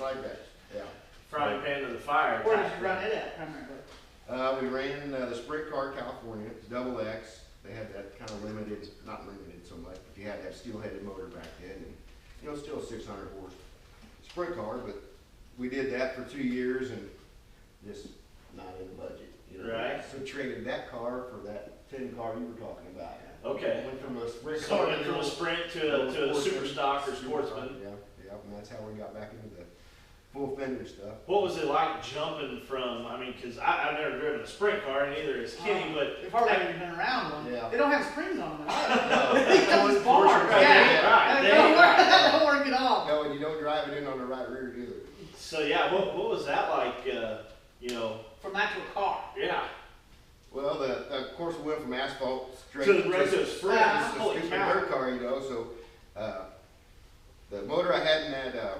like that. Yeah. Frying pan to the fire. Where did you run it at primarily? We ran the Sprint Car California, it's double X. They had that kind of limited, not limited so much, but you had that steel-headed motor back then, and you know, still a 600 horse sprint car. But we did that for 2 years, and just not in the budget. You know? Right. So traded that car for that tin car you were talking about. Okay. Went from a sprint So car went from a sprint to a super stock or sportsman. Yeah, and that's how we got back into the full fender stuff. What was it like jumping from, I mean, because I've never driven a sprint car, and neither has Kenny, but They've hardly ever been around one. Yeah. They don't have springs on them. No. They got these bars. Right, Yeah. they- That don't work at all. No, and you don't drive it in on the right rear either. so yeah, what was that like, you know, From that to a car. yeah. Well, of course, we went from asphalt straight To a sprint. Yeah. It's a Holy stupid cow. dirt car, you know. So the motor I had in that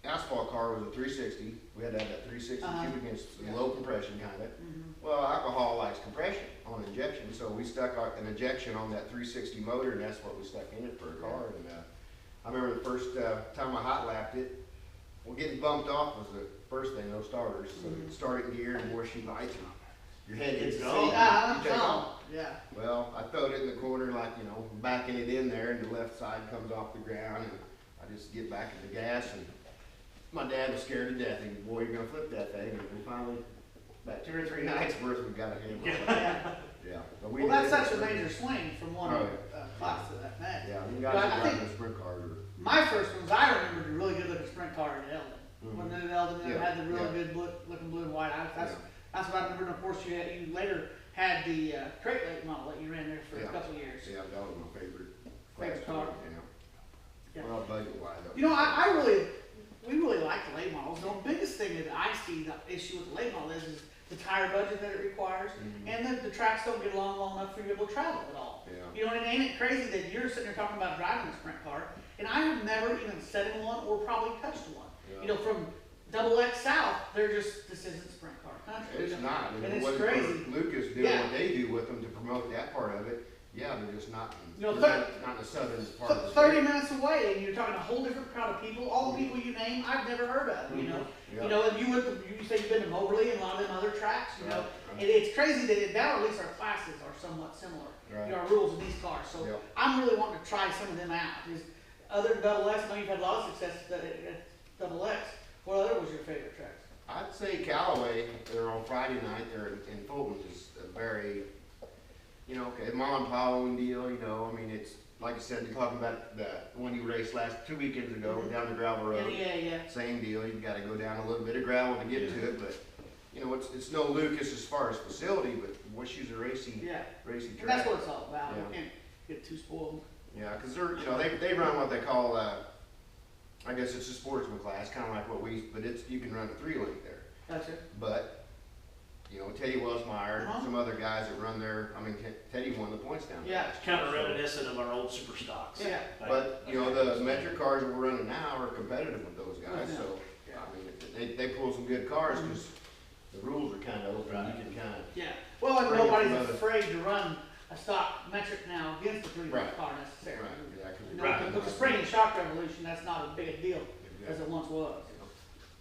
asphalt car was a 360. We had to have that 360 cubic inch, Yeah. low compression kind of. Mm-hmm. Well, alcohol likes compression on injection, so we stuck an injection on that 360 motor, and that's what we stuck in it for a car. And I remember the first time I hot lapped it. Well, getting bumped off was the first thing, no starters. So you start it in gear, and more she lights, and your head gets It's the gone. seat, Yeah, you take off. yeah. Well, I throwed it in the corner, like, you know, backing it in there, and the left side comes off the ground, and I just get back in the gas, and my dad was scared to death. He said, boy, you're gonna flip that thing. And we finally, about 2 or 3 nights worth, we got a handle. Yeah. Yeah. But we Well, that's did it such a for- major swing from one Oh, class to that next. Yeah, we But got I to drive think- a sprint car. My first ones, I remember the really good looking sprint car in Eldon. Mhm. When the Eldon Yeah, had the really yeah. good looking blue and white. That's Yeah. that's what I remember. And of course, you later had the crate lake model that you ran there for Yeah. a couple of years. Yeah, that was my favorite. Favorite class car. Yeah. Yeah. Well, budget wise. You know, we really like the late models. The biggest thing that I see the issue with the late model is the tire budget that it requires, Mhm. and that the tracks don't get along long enough for you to be able to travel at all. Yeah. You know, and ain't it crazy that you're sitting there talking about driving a sprint car, and I have never even sat in one or probably touched one. Yeah. You know, from double X South, this isn't sprint car country. It's not. And it it's wasn't for crazy. Lucas doing Yeah. what they do with them to promote that part of it. Yeah, they're just not. You know, they're not in the southern part of the 30 state. minutes away, and you're talking a whole different crowd of people. All the people you name, I've never heard of. You know, Yeah. you know, and you say you've been to Moberly and a lot of them other tracks. You know, Right, right. and it's crazy that now at least our classes are somewhat similar. Right. You know, our rules in these cars. So Yep. I'm really wanting to try some of them out. Just other than double X, I know you've had a lot of success at double X. What other was your favorite tracks? I'd say Callaway, they're on Friday night, they're in Fulton, is a very, you know, okay, mom and pa own deal, you know, I mean, it's, like I said, you're talking about the one you raced 2 weekends ago, down the gravel road. Yeah. Same deal, you've gotta go down a little bit of gravel to get to it, but, you know, it's no Lucas as far as facility, but Wishue's a racy Yeah. track. And that's what it's all about. Yeah. We can't get too spoiled. Yeah, because they're, you know, they run what they call, I guess it's a sportsman class, kind of like what but you can run a 3-link there. Gotcha. But, you know, Teddy Welsmeyer, Uh-huh. some other guys that run there, I mean, Teddy won the points down there. Yeah. last year, Kind of so- reminiscent of our old super stocks. Yeah. But, you know, the metric cars that we're running now are competitive with those guys, Yeah. so, Yeah. I mean, they pull some good cars, because the rules are kind of open, you can kind of. Yeah. Well, and Bring it nobody's from other- afraid to run a stock metric now against the 3-wheel Right. car necessarily. Yeah, 'cause You know, Right. with the spring and shock revolution, that's not a big deal as it once was.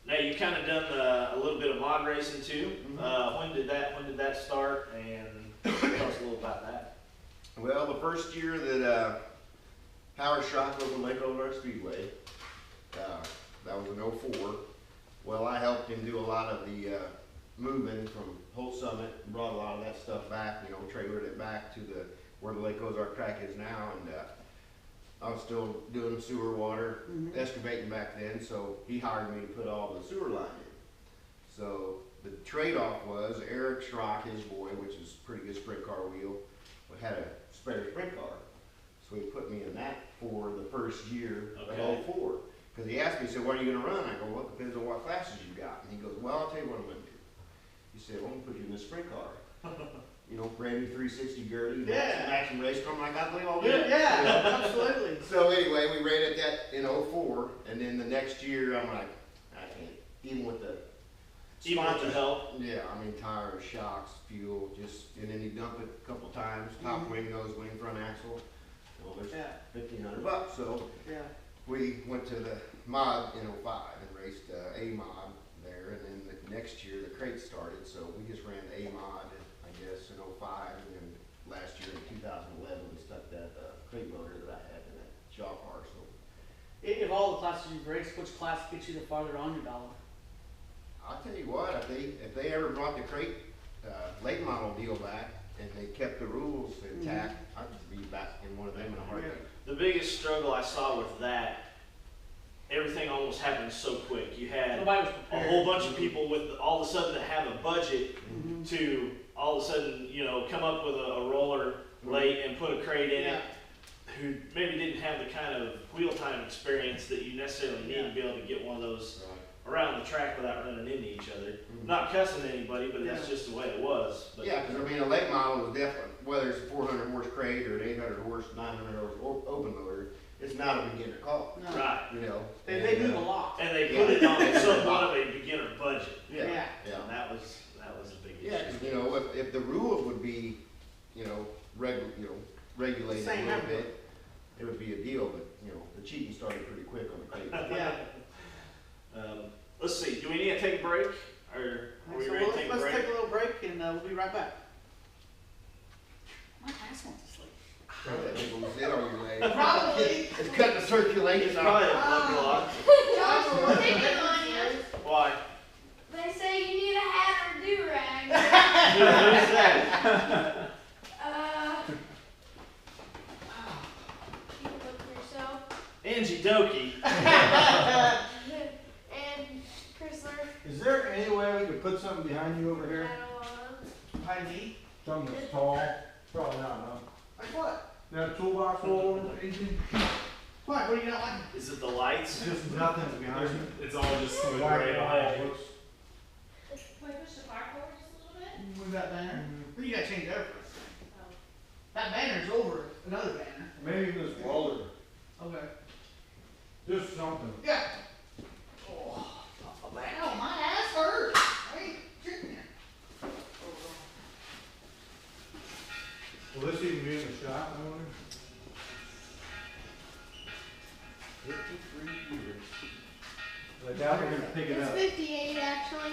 Now you kind of done a little bit of mod racing too. Mhm. When did that start? And tell us a little about that. Well, the first year that Howard Schrock was in Lake Ozark Speedway, that was in '04. Well, I helped him do a lot of the moving from Holt Summit, brought a lot of that stuff back, you know, trailered it back to where the Lake Ozark track is now, and I was still doing sewer water, Mhm. excavating back then, so he hired me to put all the sewer line in. So the trade-off was Eric Schrock, his boy, which is a pretty good sprint car wheel, had a spare sprint car. So he put me in that for the first year of Okay. '04. Because he asked me, he said, what are you gonna run? I go, well, it depends on what classes you got. And he goes, well, I'll tell you what I'm gonna do. He said, well, I'm gonna put you in this sprint car. You know, brand new 360 Gertie, Yeah. action race car. I'm like, I believe I'll do Yeah, it. yeah, absolutely. So anyway, we ran at that in '04, and then the next year, I'm like, I can't, even with the Even with the sponsors- help. Yeah, I mean, tires, shocks, fuel, and then you dump it a couple times, top Mhm. wing, nose wing, front axle. Well, there's Yeah, $1,500, so yeah. we went to the mod in '05 and raced A mod there, and then the next year the crate started, so we just ran the A mod, I guess, in '05, and then last year in 2011 we stuck that crate motor that I had in that shop car. So If all the classes you've raced, which class gets you the farther on your dollar? I'll tell you what, if they ever brought the crate late model deal back and they kept the rules intact, I'd be back in one of them in a heartbeat. The biggest struggle I saw with that, everything almost happened so quick. You had Nobody was a prepared. whole bunch of people with all of a sudden that have a budget Mhm. to all of a sudden, you know, come up with a roller late and put a crate in Yeah. it, who maybe didn't have the kind of wheel time experience that you necessarily need to be able to get one of those around the track without running into each other. Mhm. Not cussing anybody, but that's Yeah. just the way it was. But Yeah, because I mean, a late model is definitely, whether it's a 400 horse crate or an 800 horse, 900 horse open loader, it's not a beginner call, No. Right. you know? They And, move a lot. And they put it on somewhat of a beginner budget. Yeah, Yeah. yeah. And that was a big issue. Yeah, 'cause, you know, if the rules would be, you know, regulated a Same little number. bit, it would be a deal, but, you know, the cheating started pretty quick on the crate. Yeah. Let's see, do we need to take a break, or are we So ready to take a let's break? take a little break and we'll be right back. My ass wants to sleep. Probably will sit on your leg. Probably. It's cutting the circulation It's off. probably a blood clot. Josh, we're picking on you. Why? They say you need a hat or do-rag. Who's that? You can look for yourself. Angie Dokie. And Chrysler, Is there any way we could put something behind you over here? Madeline. Behind me? Something that's tall? Probably not, no. Like what? That toolbox roll or anything? What do you not like? Is it the lights? Just nothing behind you. It's all just smooth White gray behind you. wall, looks- Can we push the fire forward just a little bit? Move that banner. But you gotta change that first. That banner's over another banner. Maybe this roller, Okay. just something. Yeah. Oh, ow, my ass hurts. I ain't sitting there. Will this even be in the shop, I wonder? 53 years. I doubt they're gonna pick it It's up. 58 actually.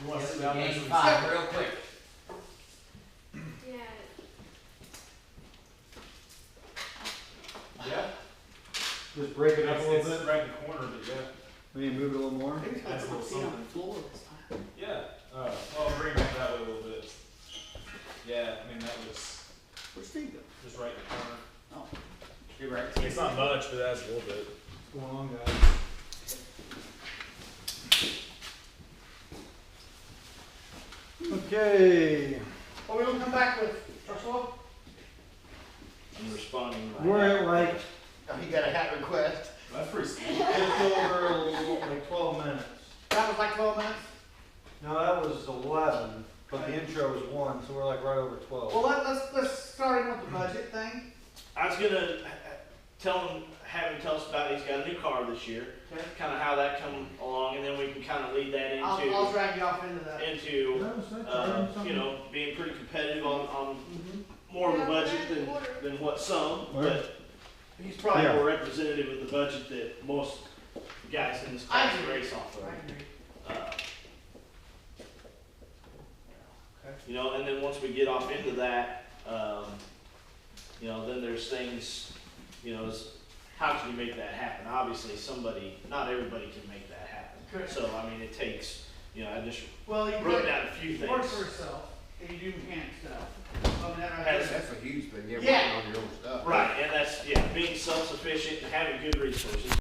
You want to sit down there? so we can- real quick. Yeah. Yeah. Just break it up a It's little bit. right in the corner, but yeah. Maybe move it a little more. Maybe it's That's a gonna little sit on something. the floor this time. Yeah. Well, I'll bring it back that way a little bit. Yeah, I mean, that was Where's Steve go? just right in the corner. Oh. You're right. It's not much, but that's a little bit. What's going on, guys? Okay, Oh, we don't come back with Joshua? I'm responding right we're now. at like Oh, you got a hat request? That's pretty sweet. just over like 12 minutes. That was like 12 minutes? No, that was 11, but the intro was 1, so we're like right over 12. Well, let's start in with the budget thing. I was gonna have him tell us about it. He's got a new car this year, Okay. kind of how that come along, and then we can kind of lead that I'll into, drag you off into that. you know, being pretty competitive on Mhm. more of a Yeah, budget we're in the order. than what some, Where? but he's probably Yeah. more representative of the budget that most guys in this I class agree. race off of. I agree. Uh, Okay. You know, and then once we get off into that, you know, then there's things, you know, how can you make that happen? Obviously, not everybody can make that happen. Correct. So, I mean, it takes, you know, I just Well, you wrote down a few you work for things. yourself, and you do mechanic stuff. I mean, that right Has- there. That's a huge thing, you're Yeah. working on your own stuff. Right, and that's, yeah, being self-sufficient and having good resources.